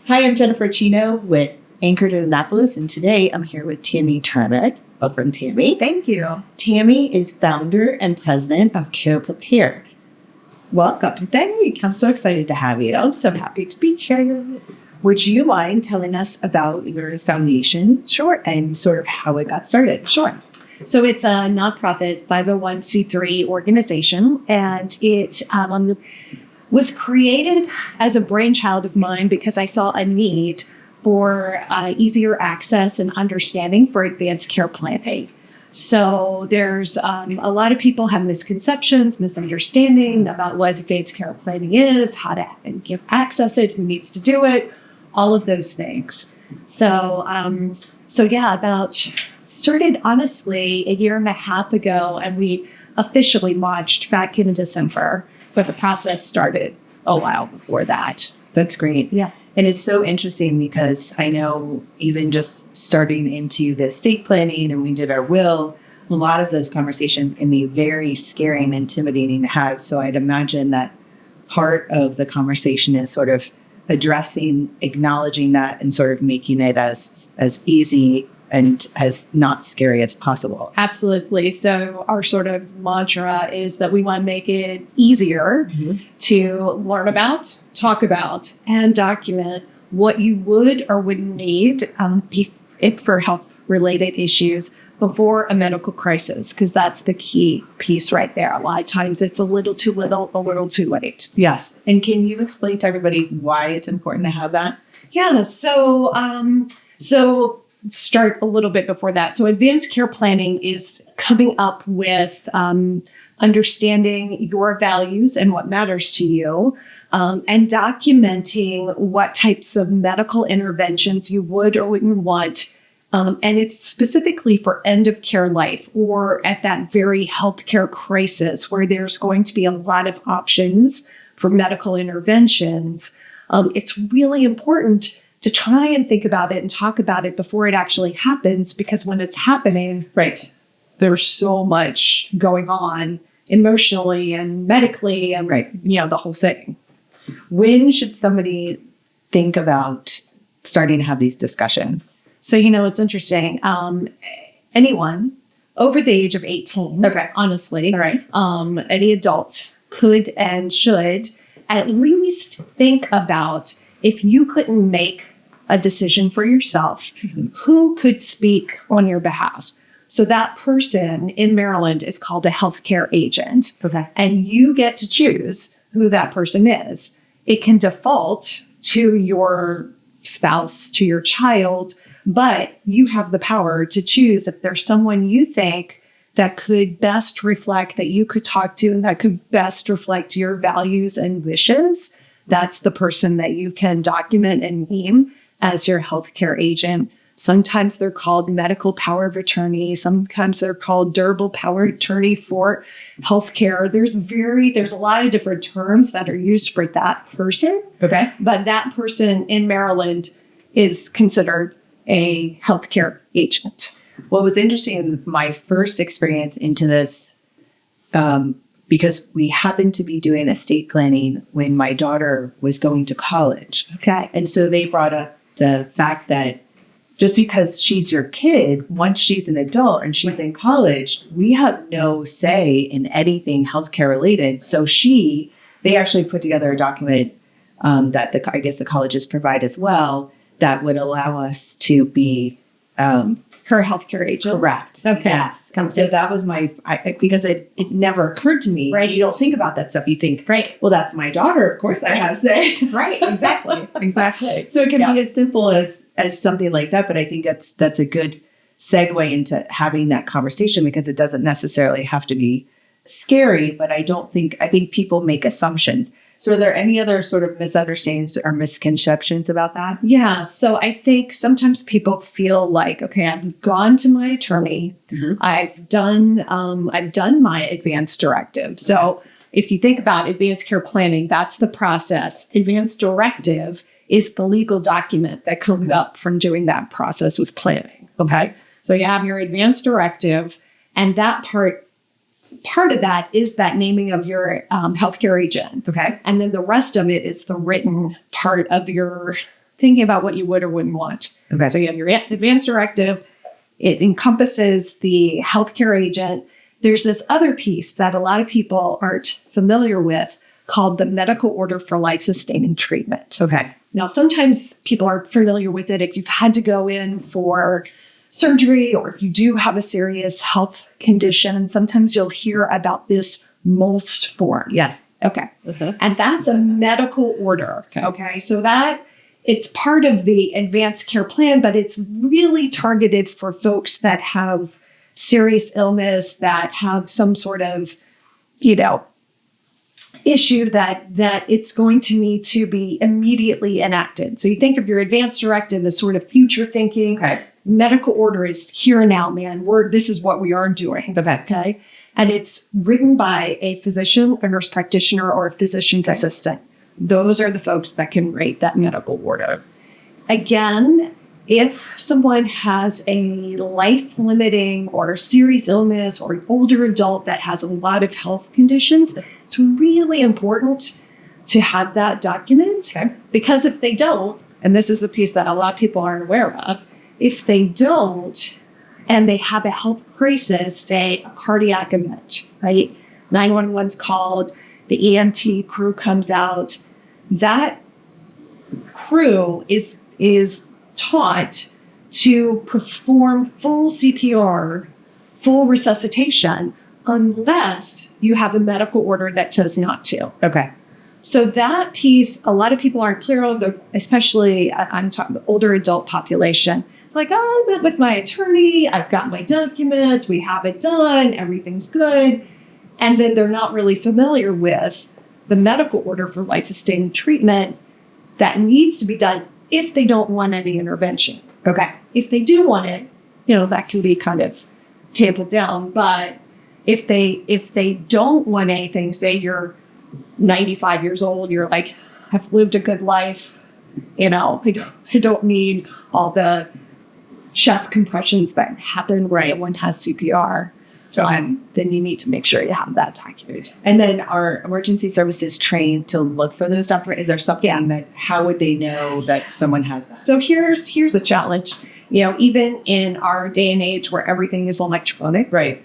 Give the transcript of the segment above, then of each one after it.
Hi, I'm Jennifer Chino with Anchored in Annapolis, and today I'm here with Tammy Turner. Welcome, Tammy. Thank you. Tammy is founder and president of Care Prepared. Welcome. Thanks. I'm so excited to have you. I'm so happy to be here. Would you mind telling us about your foundation? Sure. And sort of how it got started? Sure. So it's a nonprofit 501c3 organization, and it was created as a brainchild of mine because I saw a need for easier access and understanding for advanced care planning. So there's a lot of people have misconceptions, misunderstanding about what advanced care planning is, how to access it, who needs to do it, all of those things. So started honestly a year and a half ago, and we officially launched back in December, but the process started a while before that. That's great. Yeah. And it's so interesting because I know even just starting into the estate planning and we did our will, a lot of those conversations can be very scary and intimidating to have. So I'd imagine that part of the conversation is sort of addressing, acknowledging that, and sort of making it as easy and as not scary as possible. Absolutely. So our sort of mantra is that we want to make it easier to learn about, talk about, and document what you would or wouldn't need for health-related issues before a medical crisis, because that's the key piece right there. A lot of times it's a little too little, a little too late. Yes. And can you explain to everybody why it's important to have that? Yeah. So start a little bit before that. So advanced care planning is coming up with understanding your values and what matters to you, and documenting what types of medical interventions you would or wouldn't want. And it's specifically for end of care life or at that very healthcare crisis where there's going to be a lot of options for medical interventions. It's really important to try and think about it and talk about it before it actually happens, because when it's happening, right, there's so much going on emotionally and medically and the whole thing. When should somebody think about starting to have these discussions? So, it's interesting. Anyone over the age of 18, honestly, all right, any adult could and should at least think about, if you couldn't make a decision for yourself, who could speak on your behalf? So that person in Maryland is called a healthcare agent. Okay. And you get to choose who that person is. It can default to your spouse, to your child, but you have the power to choose if there's someone you think that could best reflect, that you could talk to, and that could best reflect your values and wishes. That's the person that you can document and name as your healthcare agent. Sometimes they're called medical power of attorney. Sometimes they're called durable power of attorney for healthcare. There's a lot of different terms that are used for that person. Okay. But that person in Maryland is considered a healthcare agent. What was interesting, my first experience into this, because we happened to be doing estate planning when my daughter was going to college. Okay. And so they brought up the fact that just because she's your kid, once she's an adult and she's in college, we have no say in anything healthcare related. So they actually put together a document that the colleges provide as well, that would allow us to be her healthcare agent. Correct. Okay. Yes. So that was because it never occurred to me. Right. You don't think about that stuff. You think, right, well, that's my daughter. Of course I have to say. Right. Exactly. Exactly. So it can be as simple as something like that. But I think that's a good segue into having that conversation, because it doesn't necessarily have to be scary, but I think people make assumptions. So are there any other sort of misunderstandings or misconceptions about that? Yeah. So I think sometimes people feel like, okay, I've gone to my attorney. Mm-hmm. I've done my advanced directive. So if you think about advanced care planning, that's the process. Advanced directive is the legal document that comes up from doing that process with planning. Okay. So you have your advanced directive, and that part of that is that naming of your healthcare agent. Okay. And then the rest of it is the written part of your thinking about what you would or wouldn't want. Okay. So you have your advance directive. It encompasses the healthcare agent. There's this other piece that a lot of people aren't familiar with called the medical order for life-sustaining treatment. Okay. Now, sometimes people are familiar with it if you've had to go in for surgery or if you do have a serious health condition. Sometimes you'll hear about this MOLST form. Yes. Okay. And that's a medical order. Okay. So that it's part of the advanced care plan, but it's really targeted for folks that have serious illness, that have some sort of, issue that it's going to need to be immediately enacted. So you think of your advanced directive as sort of future thinking. Okay. Medical order is here and now, man. This is what we are doing. Okay. And it's written by a physician, a nurse practitioner, or a physician's assistant. Those are the folks that can write that medical order. Again, if someone has a life-limiting or serious illness or an older adult that has a lot of health conditions, it's really important to have that document. Okay. Because if they don't, and this is the piece that a lot of people aren't aware of, if they don't, and they have a health crisis, say a cardiac event, right? 911's called, the EMT crew comes out. That crew is taught to perform full CPR, full resuscitation, unless you have a medical order that says not to. Okay. So that piece, a lot of people aren't clear of, especially I'm talking the older adult population. It's like, oh, I met with my attorney. I've got my documents. We have it done. Everything's good. And then they're not really familiar with the medical order for life-sustaining treatment that needs to be done if they don't want any intervention. Okay. If they do want it, that can be kind of tampered down. But if they don't want anything, say you're 95 years old, you're like, I've lived a good life, I don't need all the chest compressions that happen when someone has CPR. Then you need to make sure you have that document. And then are emergency services trained to look for those documents? Is there something that, how would they know that someone has that? So here's a challenge. Even in our day and age where everything is electronic, Right.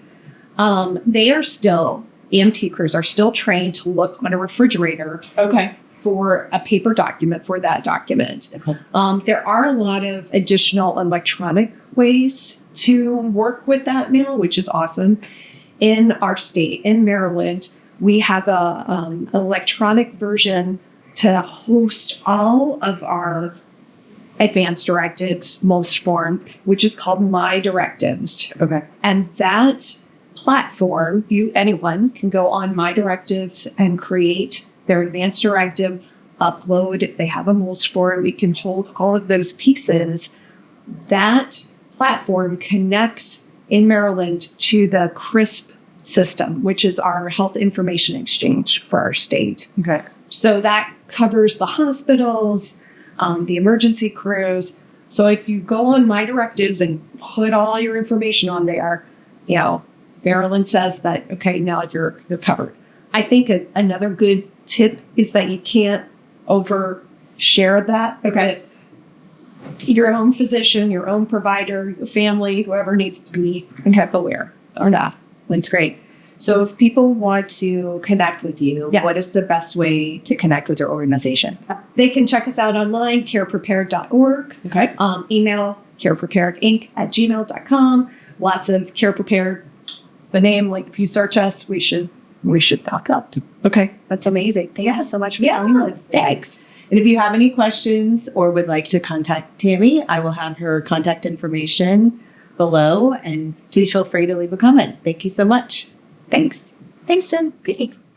They are still, EMT crews are still trained to look on a refrigerator Okay. for a paper document for that document. Okay. There are a lot of additional electronic ways to work with that now, which is awesome. In our state, in Maryland, we have a electronic version to host all of our advanced directives, MOLST form, which is called MyDirectives. Okay. And that platform, anyone can go on MyDirectives and create their advanced directive, upload. If they have a MOLST form, we can hold all of those pieces. That platform connects in Maryland to the CRISP system, which is our health information exchange for our state. Okay. So that covers the hospitals, the emergency crews. So if you go on MyDirectives and put all your information on there, Maryland says that, okay, now you're covered. I think another good tip is that you can't overshare that with your own physician, your own provider, your family, whoever needs to be aware or not. That's great. So if people want to connect with you, Yes. what is the best way to connect with your organization? They can check us out online, careprepared.org. Okay. Email carepreparedinc@gmail.com. Lots of Care Prepared. It's the name. Like if you search us, we should pop up. Okay. That's amazing. Thank you so much for joining us. Thanks. And if you have any questions or would like to contact Tammy, I will have her contact information below, and please feel free to leave a comment. Thank you so much. Thanks. Thanks, Jen. Thanks.